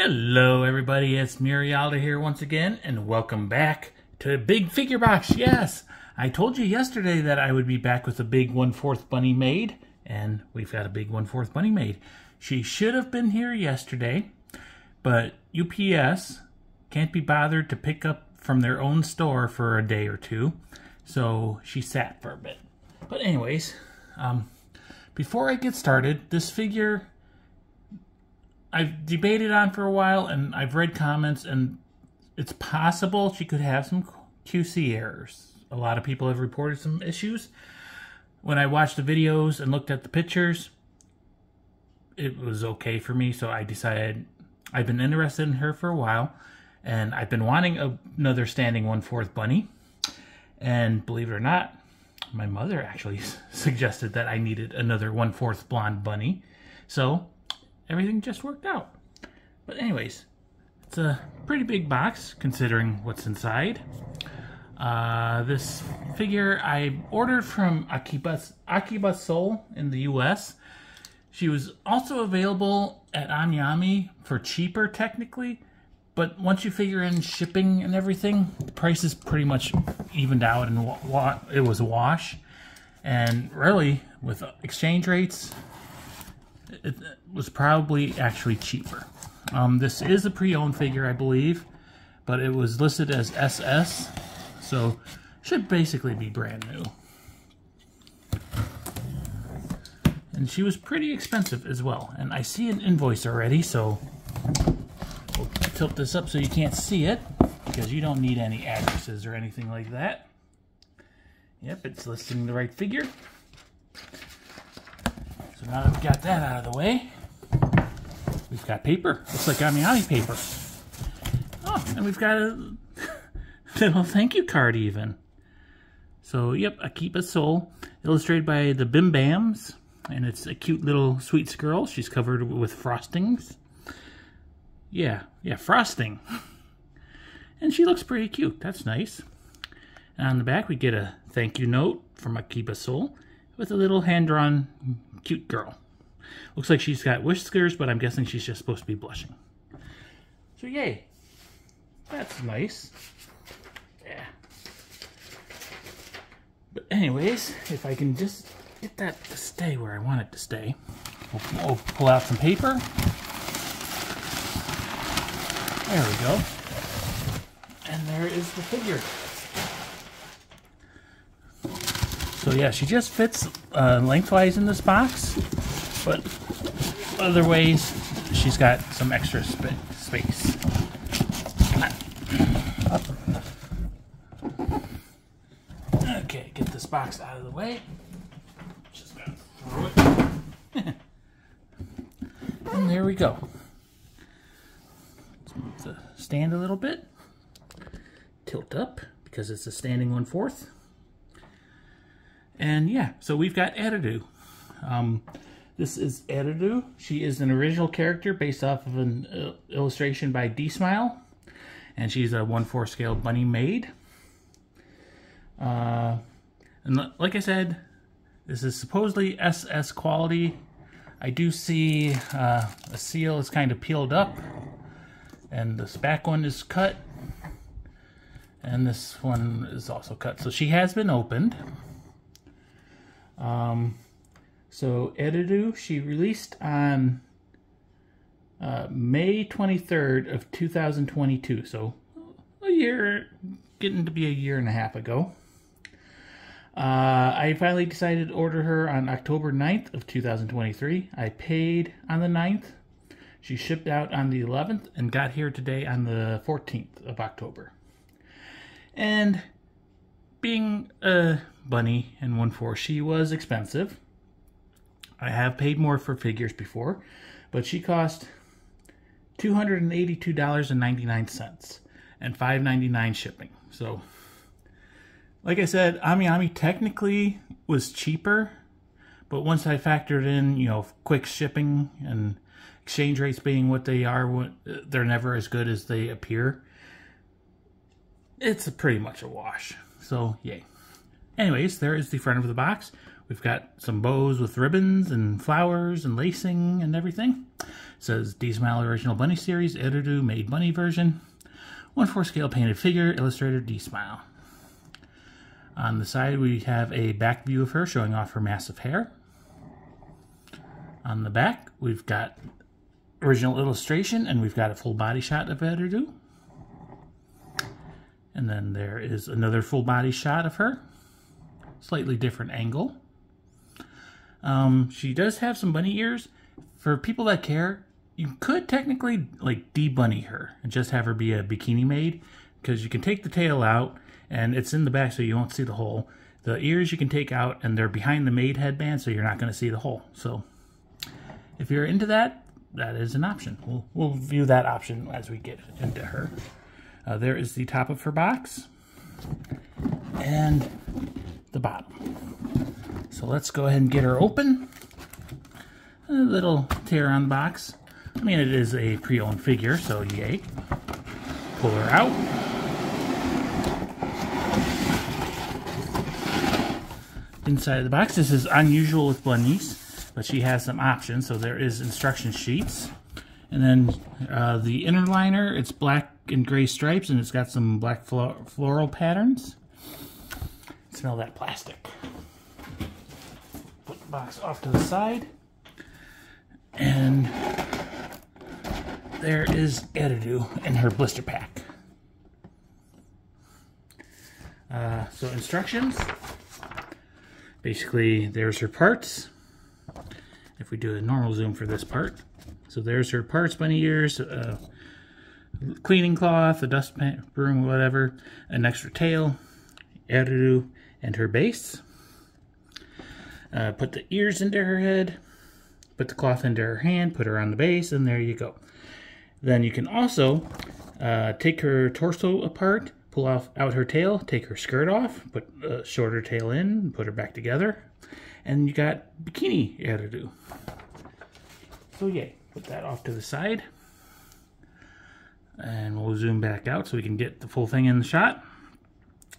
Hello everybody, it's Murialda here once again, and welcome back to Big Figure Box. Yes, I told you yesterday that I would be back with a big 1/4 bunny Maid, and we've got a big 1/4 bunny Maid. She should have been here yesterday, but UPS can't be bothered to pick up from their own store for a day or two, so she sat for a bit. But anyways, before I get started, this figure I've debated on for a while, and I've read comments, and it's possible she could have some QC errors. A lot of people have reported some issues. When I watched the videos and looked at the pictures, it was okay for me, so I decided I've been interested in her for a while, and I've been wanting another standing 1/4 bunny. And believe it or not, my mother actually suggested that I needed another 1/4 blonde bunny. So everything just worked out. But anyways, it's a pretty big box considering what's inside. This figure I ordered from Akiba Soul in the US. She was also available at Anyami for cheaper technically, but once you figure in shipping and everything, the prices pretty much evened out, and it was a wash. And really, with exchange rates, it was probably actually cheaper. This is a pre-owned figure, I believe, but it was listed as SS, so should basically be brand new. And she was pretty expensive as well. And I see an invoice already, so we'll tilt this up so you can't see it, because you don't need any addresses or anything like that. Yep, it's listing the right figure. So now that we've got that out of the way, we've got paper. Looks like Anyami paper. Oh, and we've got a little thank you card even. So, yep, Akiba Soul, illustrated by the Bim Bams, and it's a cute little sweet girl. She's covered with frostings. Yeah, frosting. And she looks pretty cute. That's nice. And on the back, we get a thank you note from Akiba Soul with a little hand-drawn cute girl. Looks like she's got whiskers, but I'm guessing she's just supposed to be blushing. So yay. That's nice. Yeah. But anyways, if I can just get that to stay where I want it to stay, we'll pull out some paper. There we go. And there is the figure. So yeah, she just fits lengthwise in this box, but other ways she's got some extra space. Okay, get this box out of the way. Just gonna throw it. And there we go. Let's move the stand a little bit. Tilt up, because it's a standing 1/4. And yeah, so we've got Eruru. This is Eruru. She is an original character based off of an illustration by DSmile. And she's a 1/4 scale bunny Maid. And like I said, this is supposedly SS quality. I do see a seal is kind of peeled up. And this back one is cut. And this one is also cut. So she has been opened. So Eruru, she released on May 23rd of 2022, so a year, getting to be a year and a half ago. I finally decided to order her on October 9th of 2023. I paid on the 9th. She shipped out on the 11th and got here today on the 14th of October. And being a bunny in 1/4, she was expensive. I have paid more for figures before, but she cost $282.99 and $5.99 shipping. So, like I said, Anyami technically was cheaper, but once I factored in, quick shipping and exchange rates being what they are, they're never as good as they appear. It's pretty much a wash. So, yay. Anyways, there is the front of the box. We've got some bows with ribbons and flowers and lacing and everything. It says DSmile Original Bunny Series, Eruru Maid Bunny version. 1/4 scale painted figure, illustrator DSmile. On the side we have a back view of her showing off her massive hair. On the back we've got original illustration and we've got a full body shot of Eruru. And then there is another full body shot of her. Slightly different angle. She does have some bunny ears. For people that care, you could technically like de-bunny her and just have her be a bikini maid, because you can take the tail out and it's in the back so you won't see the hole. The ears you can take out and they're behind the maid headband so you're not going to see the hole. So if you're into that, that is an option. We'll view that option as we get into her. There is the top of her box and the bottom. So let's go ahead and get her open. A little tear on the box. I mean, it is a pre-owned figure, so yay. Pull her out. Inside of the box, this is unusual with bunnies, but she has some options. So there is instruction sheets. And then the inner liner, it's black and gray stripes, and it's got some black floral patterns. Smell that plastic. Put the box off to the side. And there is Eruru in her blister pack. So instructions. Basically, there's her parts. If we do a normal zoom for this part. So there's her parts, bunny ears, cleaning cloth, a dust broom, whatever, an extra tail, Eruru, and her base. Put the ears into her head, put the cloth into her hand, put her on the base, and there you go. Then you can also take her torso apart, pull out her tail, take her skirt off, put a shorter tail in, put her back together, and you got bikini Eruru. So yay, put that off to the side. And we'll zoom back out so we can get the full thing in the shot.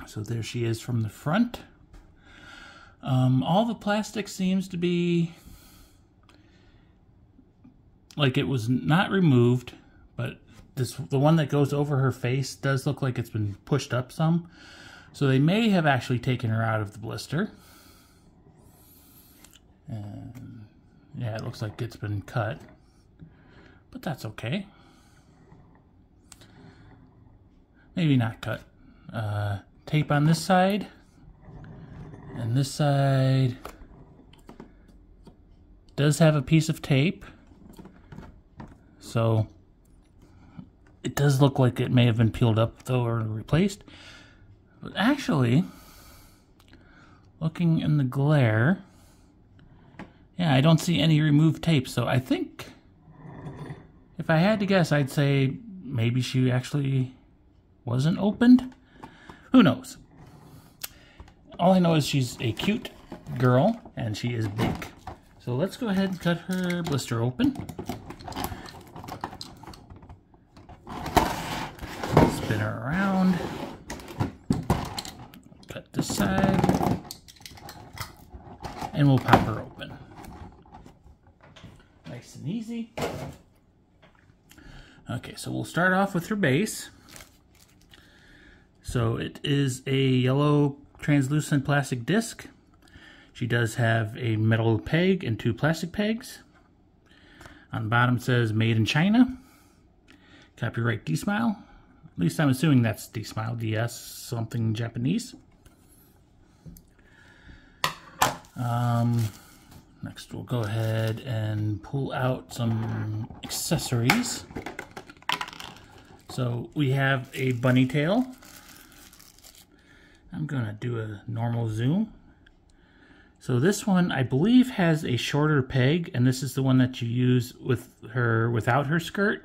So there she is from the front. All the plastic seems to be like it was not removed, but the one that goes over her face does look like it's been pushed up some. So they may have actually taken her out of the blister. And yeah, it looks like it's been cut, but that's okay. Maybe not cut. Tape on this side, and this side does have a piece of tape, so it does look like it may have been peeled up though or replaced. But actually, looking in the glare, yeah, I don't see any removed tape, so I think if I had to guess, I'd say maybe she actually wasn't opened. Who knows? All I know is she's a cute girl and she is big. So let's go ahead and cut her blister open. Spin her around. Cut this side. And we'll pop her open. Nice and easy. Okay, so we'll start off with her base. So it is a yellow translucent plastic disc. She does have a metal peg and 2 plastic pegs. On the bottom it says Made in China. Copyright DSmile. At least I'm assuming that's DSmile, DS something Japanese. Next we'll go ahead and pull out some accessories. So we have a bunny tail. I'm going to do a normal zoom. So this one, I believe, has a shorter peg, and this is the one that you use with her without her skirt.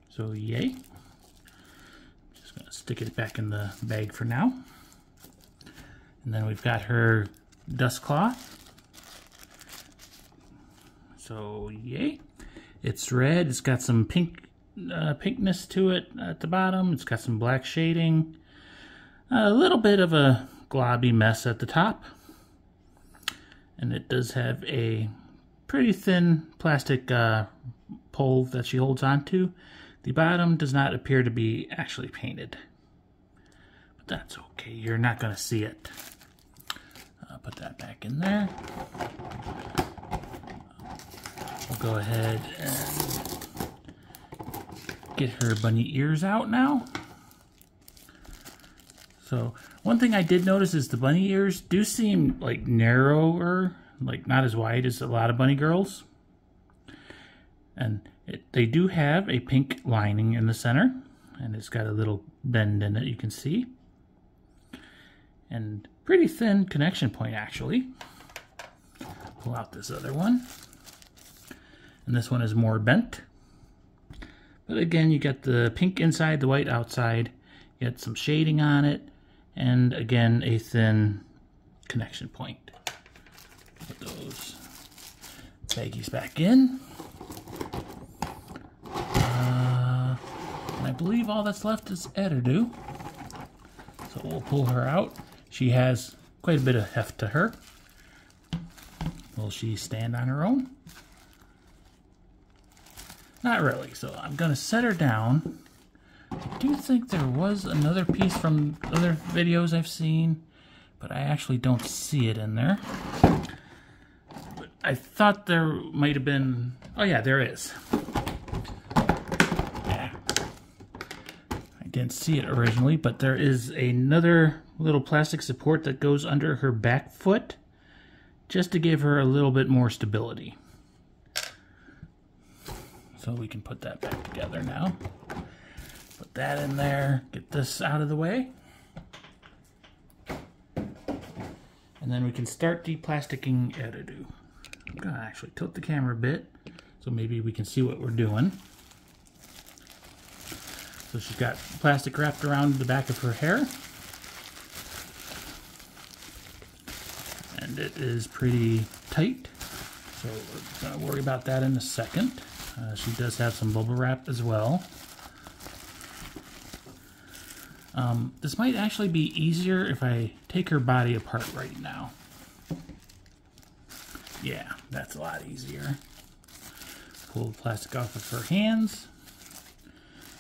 So yay. Just going to stick it back in the bag for now. And then we've got her dust cloth. So yay. It's red. It's got some pinkness to it at the bottom. It's got some black shading. A little bit of a globby mess at the top. And it does have a pretty thin plastic pole that she holds onto. The bottom does not appear to be actually painted. But that's okay, you're not going to see it. I'll put that back in there. We'll go ahead and get her bunny ears out now. So one thing I did notice is the bunny ears do seem like narrower, like not as wide as a lot of bunny girls. And they do have a pink lining in the center, and it's got a little bend in it, you can see. And pretty thin connection point actually. Pull out this other one. And this one is more bent. But again, you got the pink inside, the white outside. You got some shading on it. And again, a thin connection point. Put those baggies back in. And I believe all that's left is Eruru. So we'll pull her out. She has quite a bit of heft to her. Will she stand on her own? Not really, so I'm going to set her down. I do think there was another piece from other videos I've seen, but I actually don't see it in there. But I thought there might have been... Oh yeah, there is. Yeah. I didn't see it originally, but there is another little plastic support that goes under her back foot, just to give her a little bit more stability. So we can put that back together now. Put that in there, get this out of the way. And then we can start deplasticking Eruru. I'm going to actually tilt the camera a bit so maybe we can see what we're doing. So she's got plastic wrapped around the back of her hair. And it is pretty tight. So we're going to worry about that in a second. She does have some bubble wrap as well. This might actually be easier if I take her body apart right now. Yeah, that's a lot easier. Pull the plastic off of her hands,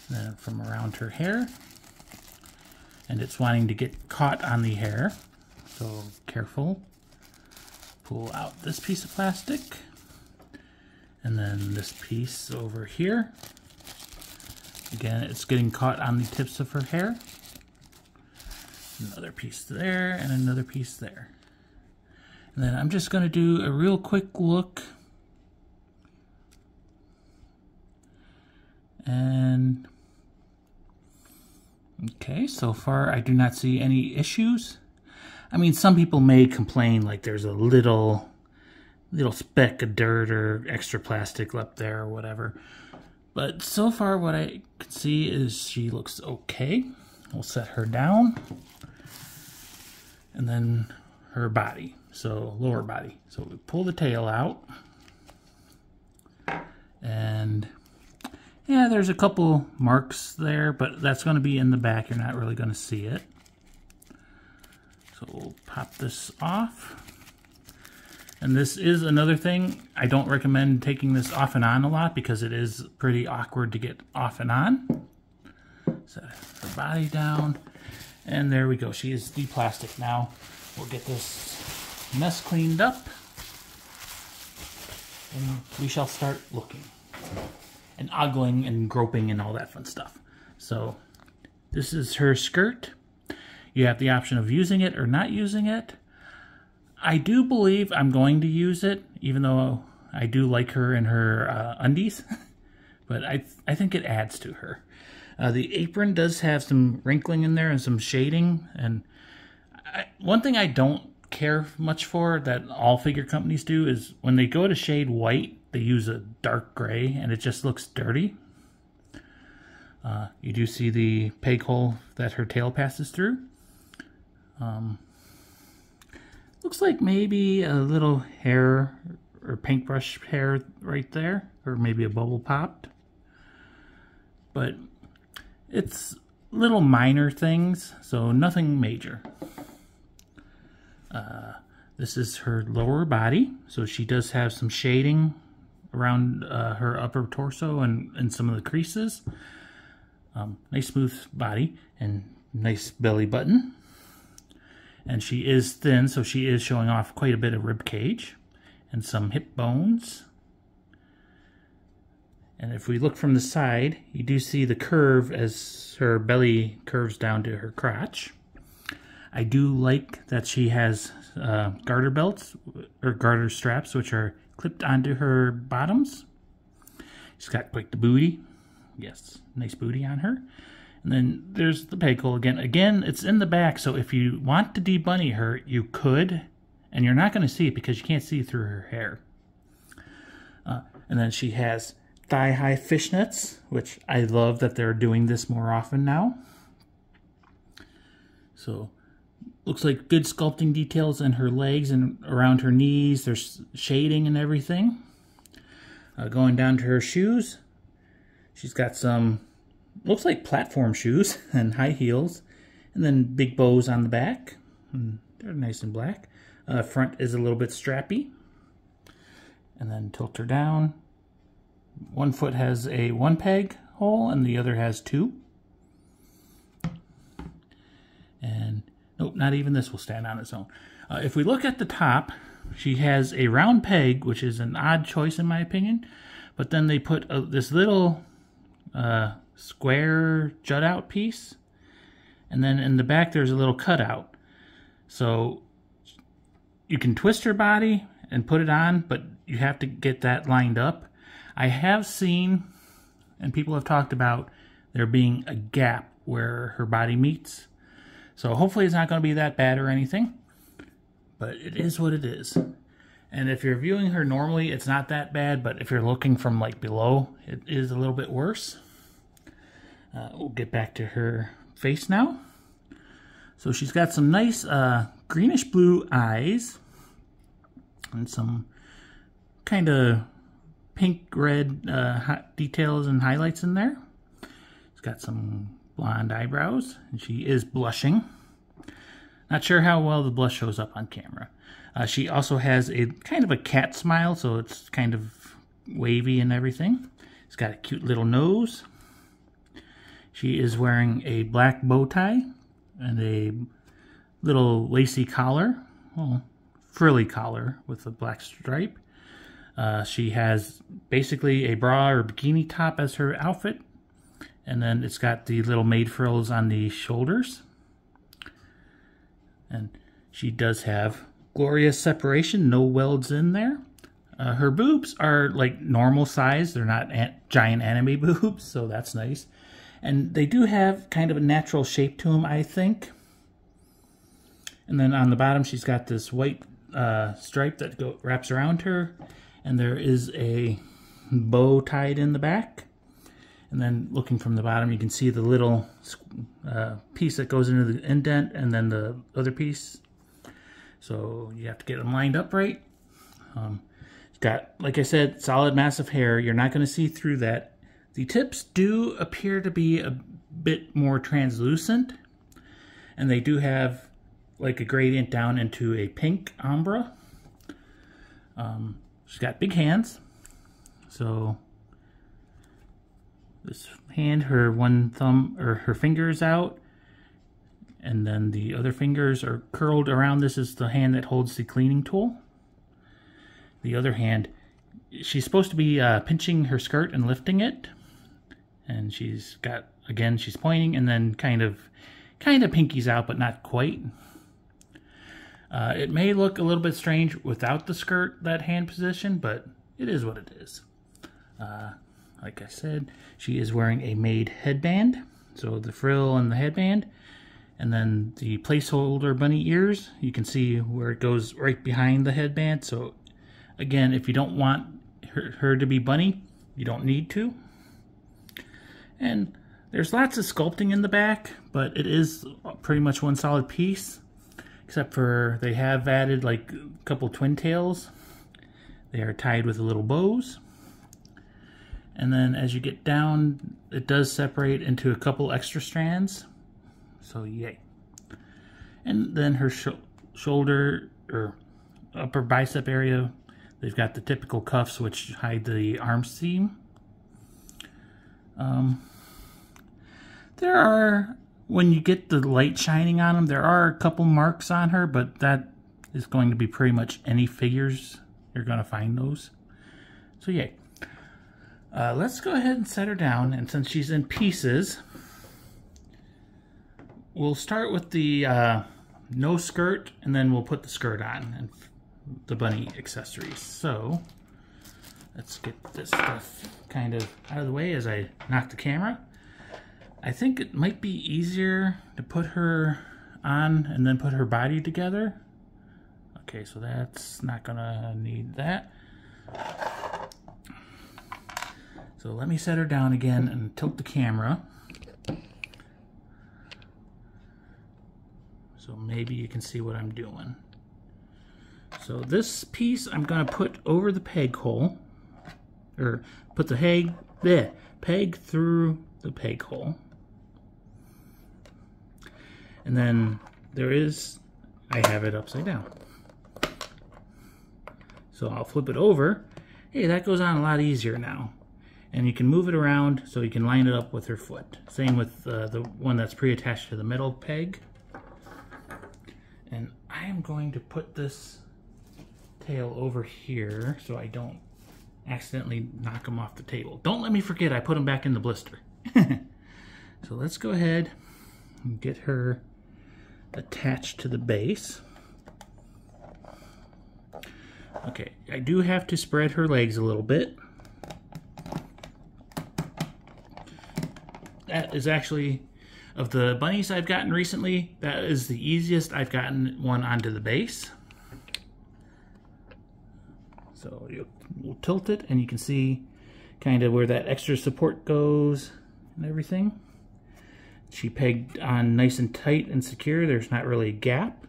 then from around her hair. And it's wanting to get caught on the hair, so careful. Pull out this piece of plastic. And then this piece over here. Again, it's getting caught on the tips of her hair. Another piece there, and another piece there. And then I'm just going to do a real quick look. And okay, so far I do not see any issues. I mean, some people may complain like there's a little speck of dirt or extra plastic left there or whatever. But so far what I can see is she looks okay. We'll set her down. And then her body, so lower body. So we pull the tail out. And yeah, there's a couple marks there, but that's going to be in the back. You're not really going to see it. So we'll pop this off. And this is another thing. I don't recommend taking this off and on a lot because it is pretty awkward to get off and on. Set her body down. And there we go. She is deplastic now. We'll get this mess cleaned up. And we shall start looking. And ogling and groping and all that fun stuff. So this is her skirt. You have the option of using it or not using it. I do believe I'm going to use it, even though I do like her in her undies. But I think it adds to her. The apron does have some wrinkling in there and some shading. And one thing I don't care much for that all figure companies do is when they go to shade white, they use a dark gray and it just looks dirty. You do see the peg hole that her tail passes through. Looks like maybe a little hair or paintbrush hair right there, or maybe a bubble popped. But it's little minor things, so nothing major. This is her lower body, so she does have some shading around her upper torso and some of the creases. Nice smooth body and nice belly button. And she is thin, so she is showing off quite a bit of rib cage and some hip bones. And if we look from the side, you do see the curve as her belly curves down to her crotch. I do like that she has garter belts, or garter straps, which are clipped onto her bottoms. She's got quite the booty. Yes, nice booty on her. And then there's the peg hole again. Again, it's in the back, so if you want to debunny her, you could. And you're not going to see it because you can't see through her hair. And then she has thigh-high fishnets, which I love that they're doing this more often now. So, looks like good sculpting details in her legs and around her knees. There's shading and everything. Going down to her shoes, she's got some, looks like platform shoes and high heels. And then big bows on the back. And they're nice and black. Front is a little bit strappy. And then tilt her down. One foot has a 1 peg hole and the other has 2. And nope, not even this will stand on its own. If we look at the top, she has a round peg, which is an odd choice in my opinion. But then they put this little square jut out piece. And then in the back there's a little cutout. So you can twist her body and put it on, but you have to get that lined up. I have seen, and people have talked about, there being a gap where her body meets. So hopefully it's not going to be that bad or anything. But it is what it is. And if you're viewing her normally, it's not that bad. But if you're looking from like below, it is a little bit worse. We'll get back to her face now. So she's got some nice greenish blue eyes. And some kind of pink-red details and highlights in there. She's got some blonde eyebrows, and she is blushing. Not sure how well the blush shows up on camera. She also has a kind of a cat smile, so it's kind of wavy and everything. She's got a cute little nose. She is wearing a black bow tie and a little lacy collar. Well, frilly collar with a black stripe. She has basically a bra or bikini top as her outfit. And then it's got the little maid frills on the shoulders. And she does have glorious separation, no welds in there. Her boobs are like normal size. They're not giant anime boobs, so that's nice. And they do have kind of a natural shape to them, I think. And then on the bottom, she's got this white stripe that wraps around her, and there is a bow tied in the back. And then looking from the bottom, you can see the little piece that goes into the indent, and then the other piece. So you have to get them lined up right. It's got, like I said, solid massive hair. You're not going to see through that. The tips do appear to be a bit more translucent, and they do have like a gradient down into a pink ombre. She's got big hands. So this hand, her one thumb or her finger is out, and then the other fingers are curled around. This is the hand that holds the cleaning tool. The other hand, she's supposed to be pinching her skirt and lifting it, and she's got, again, she's pointing and then kind of pinkies out, but not quite. It may look a little bit strange without the skirt, that hand position, but it is what it is. Like I said, she is wearing a Maid headband, so the frill and the headband, and then the placeholder bunny ears. You can see where it goes right behind the headband. So again, if you don't want her to be bunny, you don't need to. And there's lots of sculpting in the back, but it is pretty much one solid piece. Except for they have added like a couple twin tails. They are tied with little bows. And then as you get down, it does separate into a couple extra strands. So yay. And then her shoulder, or upper bicep area, they've got the typical cuffs which hide the arm seam. There are, when you get the light shining on them, there are a couple marks on her, but that is going to be pretty much any figures. You're going to find those. So yay. Let's go ahead and set her down, and since she's in pieces, we'll start with the no skirt, and then we'll put the skirt on and the bunny accessories. So let's get this stuff kind of out of the way as I knock the camera. I think it might be easier to put her on and then put her body together. Okay, so that's not gonna need that. So let me set her down again and tilt the camera. So maybe you can see what I'm doing. So this piece I'm gonna put over the peg hole, or put the peg through the peg hole. And then I have it upside down. So I'll flip it over. Hey, that goes on a lot easier now. And you can move it around so you can line it up with her foot. Same with the one that's pre-attached to the middle peg. And I am going to put this tail over here so I don't accidentally knock them off the table. Don't let me forget I put them back in the blister. So let's go ahead and get her attached to the base. Okay, I do have to spread her legs a little bit. That is actually, of the bunnies I've gotten recently, that is the easiest I've gotten one onto the base. So we'll tilt it and you can see kind of where that extra support goes and everything. She pegged on nice and tight and secure. There's not really a gap,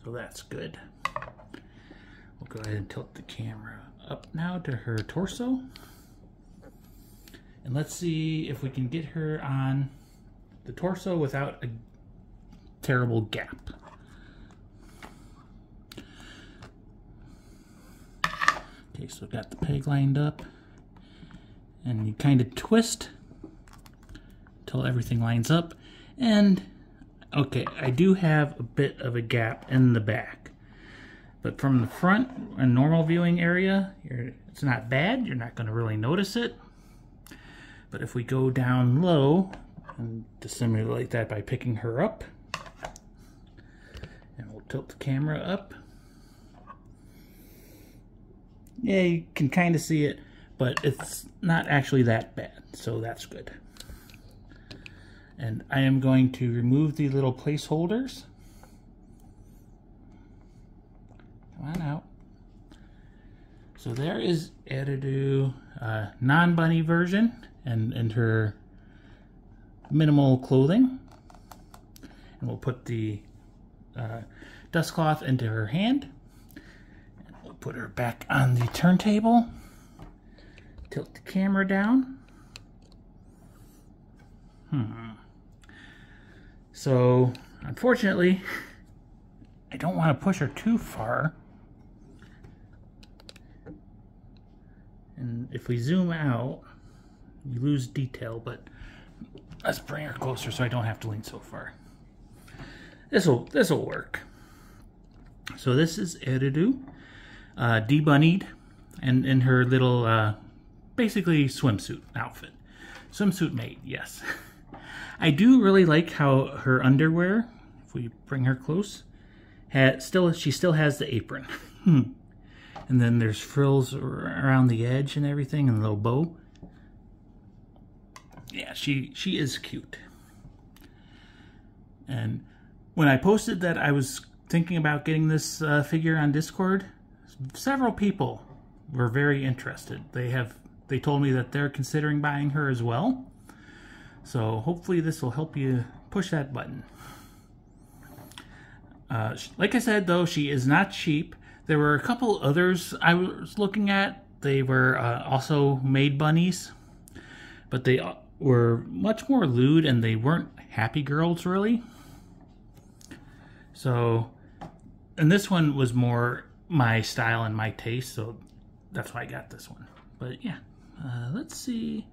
so that's good. We'll go ahead and tilt the camera up now to her torso. And let's see if we can get her on the torso without a terrible gap. Okay, so I've got the peg lined up. And you kind of twist until everything lines up. And, okay, I do have a bit of a gap in the back. But from the front, a normal viewing area, it's not bad. You're not going to really notice it. But if we go down low, and to simulate that by picking her up, and we'll tilt the camera up. Yeah, you can kind of see it, but it's not actually that bad, so that's good. And I am going to remove the little placeholders. Come on out. So there is Eruru, non-bunny version, and her minimal clothing. And we'll put the dust cloth into her hand. And we'll put her back on the turntable. Tilt the camera down. So, unfortunately, I don't want to push her too far. And if we zoom out, you lose detail, but let's bring her closer so I don't have to lean so far. This'll work. So this is Eruru, debunnied, and in her little, basically swimsuit outfit. Swimsuit Maid, yes. I do really like how her underwear, if we bring her close, she still has the apron. And then there's frills around the edge and everything, and a little bow. Yeah, she is cute. And when I posted that I was thinking about getting this figure on Discord, several people were very interested. They told me that they're considering buying her as well. So hopefully this will help you push that button. Like I said, though, she is not cheap. There were a couple others I was looking at. They were also Maid bunnies, but they were much more lewd and they weren't happy girls, really. So, and this one was more my style and my taste, so that's why I got this one. But yeah, let's see.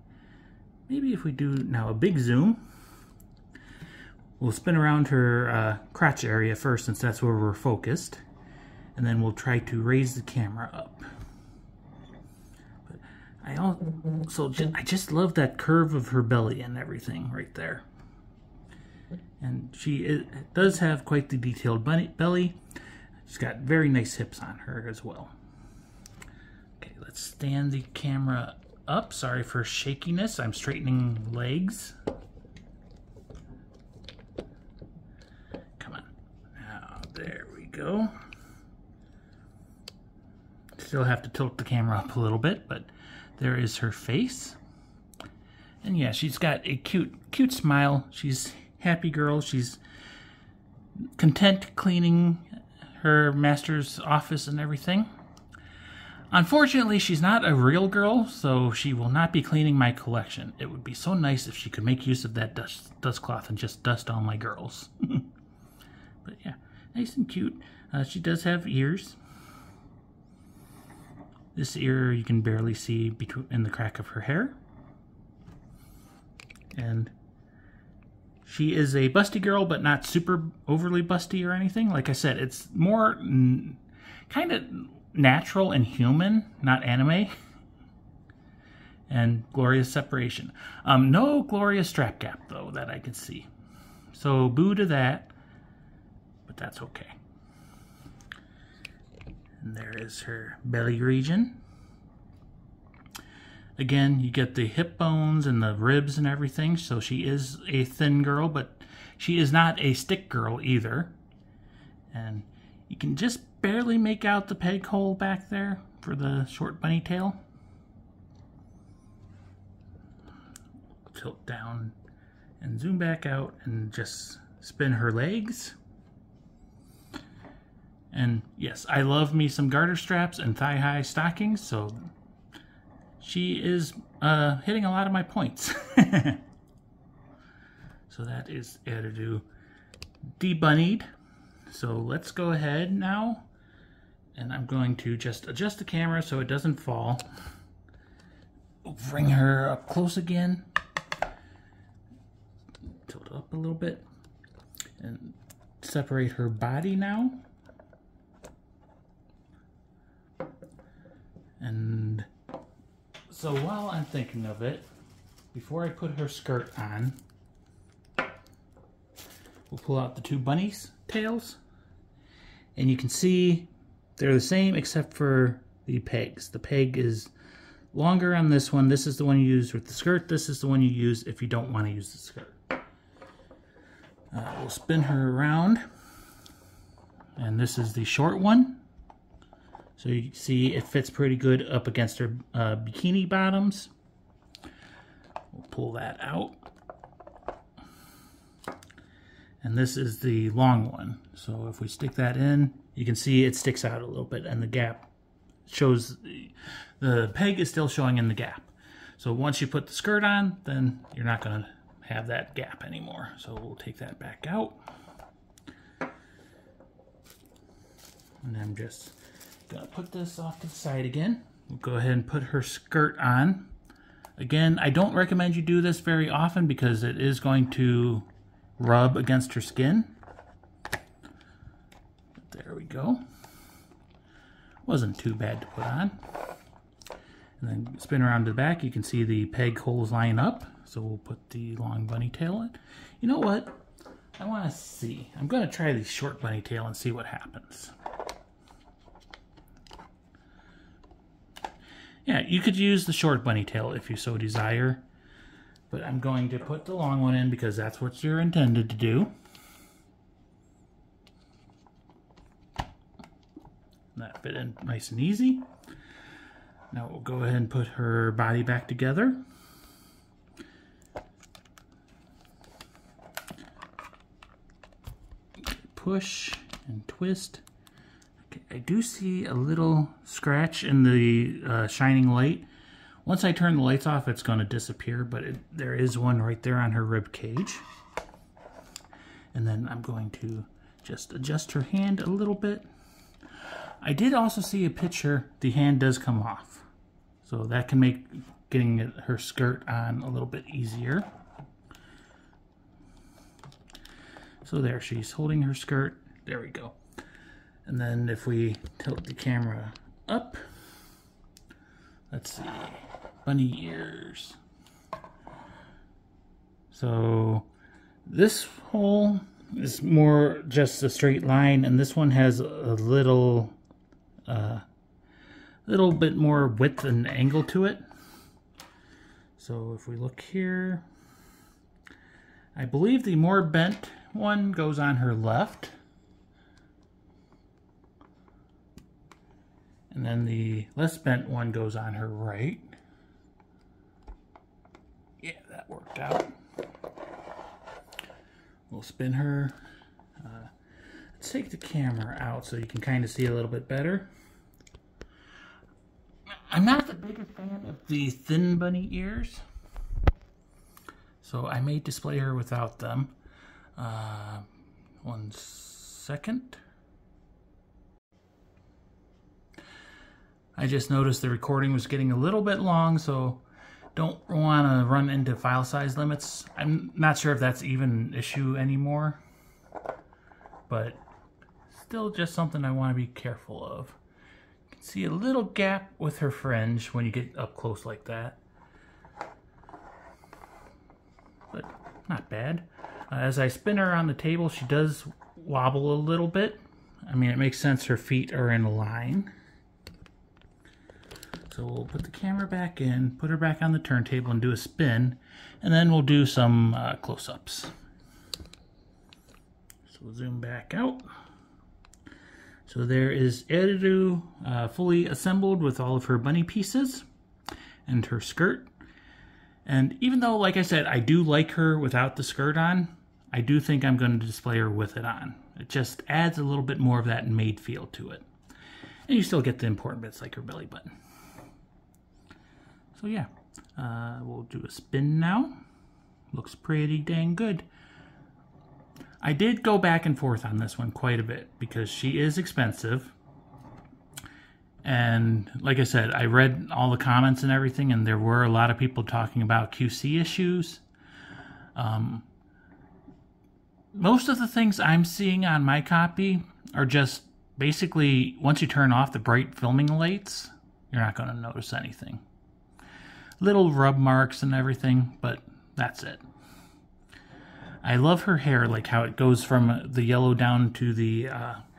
Maybe if we do now a big zoom, we'll spin around her crotch area first, since that's where we're focused, and then we'll try to raise the camera up. But I just love that curve of her belly and everything right there. And she does have quite the detailed belly. She's got very nice hips on her as well. Okay, let's stand the camera up. Sorry for shakiness. I'm straightening legs. Come on. Now, there we go. Still have to tilt the camera up a little bit, but there is her face. And yeah, she's got a cute smile. She's happy girl. She's content cleaning her master's office and everything. Unfortunately, she's not a real girl, so she will not be cleaning my collection. It would be so nice if she could make use of that dust cloth and just dust all my girls. But yeah, nice and cute. She does have ears. This ear you can barely see in the crack of her hair. And she is a busty girl, but not super overly busty or anything. Like I said, it's more kind of natural and human, not anime. And glorious separation. No glorious strap gap, though, that I could see. So boo to that, but that's okay. And there is her belly region. Again, you get the hip bones and the ribs and everything, so she is a thin girl, but she is not a stick girl either. And you can just barely make out the peg hole back there for the short bunny tail. Tilt down and zoom back out and just spin her legs. And yes, I love me some garter straps and thigh-high stockings, so she is hitting a lot of my points. So that is Eruru debunnied. So let's go ahead now, and I'm going to just adjust the camera so it doesn't fall. Bring her up close again. Tilt up a little bit. And separate her body now. And so while I'm thinking of it, before I put her skirt on, we'll pull out the two bunnies' tails. And you can see they're the same except for the pegs. The peg is longer on this one. This is the one you use with the skirt. This is the one you use if you don't want to use the skirt. We'll spin her around. And this is the short one. So you can see it fits pretty good up against her bikini bottoms. We'll pull that out. And this is the long one. So if we stick that in, you can see it sticks out a little bit, and the gap shows, the peg is still showing in the gap. So once you put the skirt on, then you're not going to have that gap anymore. So we'll take that back out. And I'm just gonna put this off to the side again. We'll go ahead and put her skirt on. Again, I don't recommend you do this very often because it is going to rub against her skin. There we go. Wasn't too bad to put on. And then spin around to the back. You can see the peg holes line up. So we'll put the long bunny tail in. You know what? I want to see. I'm going to try the short bunny tail and see what happens. Yeah, you could use the short bunny tail if you so desire. But I'm going to put the long one in because that's what you're intended to do. That fit in nice and easy. Now we'll go ahead and put her body back together. Push and twist. Okay, I do see a little scratch in the shining light. Once I turn the lights off, it's going to disappear, but there is one right there on her rib cage. And then I'm going to just adjust her hand a little bit. I did also see a picture, the hand does come off. So that can make getting her skirt on a little bit easier. So there, she's holding her skirt. There we go. And then if we tilt the camera up, let's see, bunny ears. So this hole is more just a straight line, and this one has a little bit more width and angle to it. So if we look here, I believe the more bent one goes on her left, and then the less bent one goes on her right. Yeah, that worked out. We'll spin her. Let's take the camera out so you can kind of see a little bit better. I'm not the biggest fan of the thin bunny ears, so I may display her without them. 1 second. I just noticed the recording was getting a little bit long, so don't want to run into file size limits. I'm not sure if that's even an issue anymore, but still just something I want to be careful of. You can see a little gap with her fringe when you get up close like that, but not bad. As I spin her on the table, she does wobble a little bit. I mean, it makes sense, her feet are in a line. So we'll put the camera back in, put her back on the turntable and do a spin, and then we'll do some close-ups. So we'll zoom back out. So there is Eruru fully assembled with all of her bunny pieces and her skirt. And even though, like I said, I do like her without the skirt on, I do think I'm going to display her with it on. It just adds a little bit more of that Maid feel to it. And you still get the important bits like her belly button. So yeah, we'll do a spin now. Looks pretty dang good. I did go back and forth on this one quite a bit because she is expensive. And like I said, I read all the comments and everything, and there were a lot of people talking about QC issues. Most of the things I'm seeing on my copy are just basically, once you turn off the bright filming lights, you're not going to notice anything. Little rub marks and everything, but that's it. I love her hair, like how it goes from the yellow down to the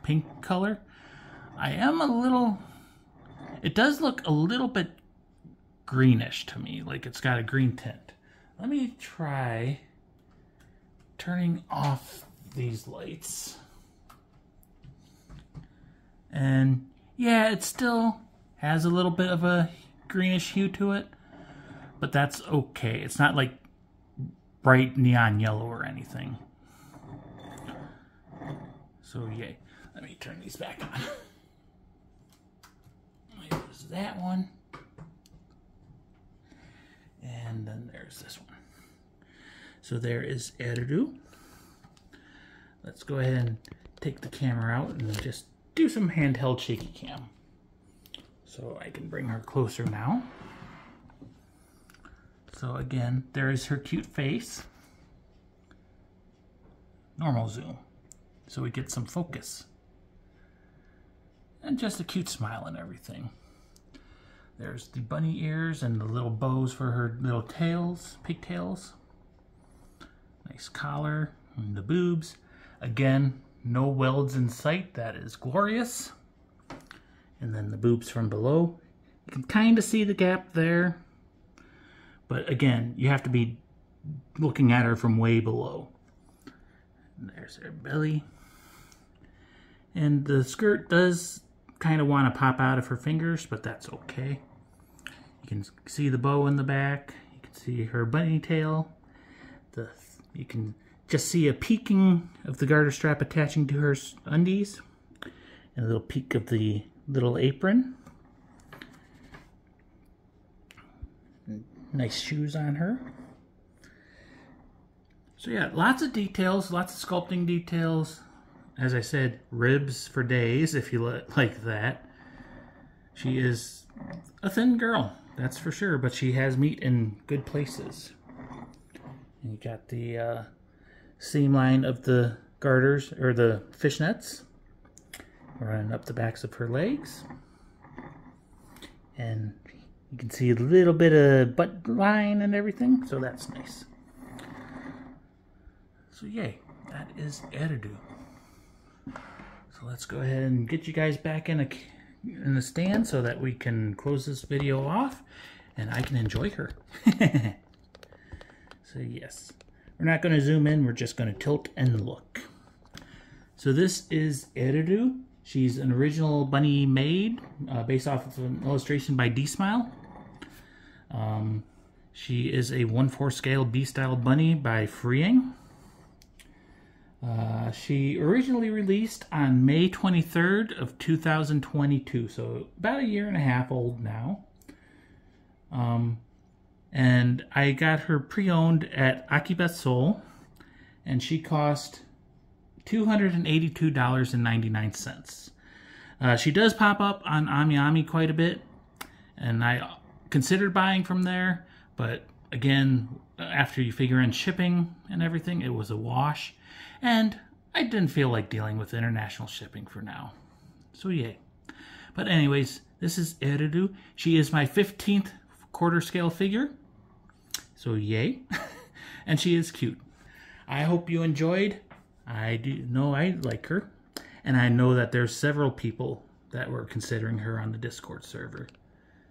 pink color. I am a little... It does look a little bit greenish to me, like it's got a green tint. Let me try turning off these lights. And yeah, it still has a little bit of a greenish hue to it, but that's okay. It's not like bright neon yellow or anything. So yay. Let me turn these back on. There's that one. And then there's this one. So there is Eruru. Let's go ahead and take the camera out and just do some handheld shaky cam. So I can bring her closer now. So again, there is her cute face. Normal zoom, so we get some focus. And just a cute smile and everything. There's the bunny ears and the little bows for her little tails, pigtails. Nice collar and the boobs. Again, no welds in sight, that is glorious. And then the boobs from below. You can kind of see the gap there. But again, you have to be looking at her from way below. And there's her belly. And the skirt does kind of want to pop out of her fingers, but that's okay. You can see the bow in the back. You can see her bunny tail. You can just see a peeking of the garter strap attaching to her undies. And a little peek of the little apron. Nice shoes on her. So yeah, lots of details, lots of sculpting details. as I said, ribs for days if you like that. She is a thin girl, that's for sure, but she has meat in good places. And you got the seam line of the garters, or the fishnets, running up the backs of her legs. And you can see a little bit of butt line and everything, so that's nice. So yay, that is Eruru. So let's go ahead and get you guys back in the stand so that we can close this video off and I can enjoy her. So yes, we're not going to zoom in, we're just going to tilt and look. So this is Eruru. She's an original bunny Maid, based off of an illustration by DSmile. She is a 1/4 scale B-style bunny by Freeing. She originally released on May 23rd of 2022, so about a year and a half old now. And I got her pre-owned at Akiba Seoul, and she cost $282.99. She does pop up on AmiAmi quite a bit, and I considered buying from there, but again, after you figure in shipping and everything, it was a wash, and I didn't feel like dealing with international shipping for now. So yay. But anyways, this is Eruru. She is my 15th quarter scale figure. So yay. And she is cute. I hope you enjoyed. I do know I like her. And I know that there's several people that were considering her on the Discord server.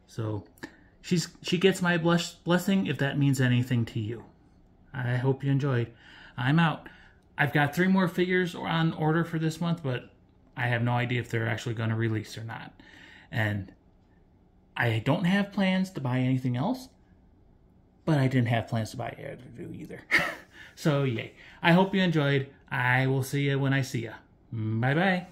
So she gets my blessing if that means anything to you. I hope you enjoyed. I'm out. I've got 3 more figures on order for this month, but I have no idea if they're actually going to release or not. And I don't have plans to buy anything else, but I didn't have plans to buy Eruru either. So yay. I hope you enjoyed. I will see you when I see you. Bye-bye.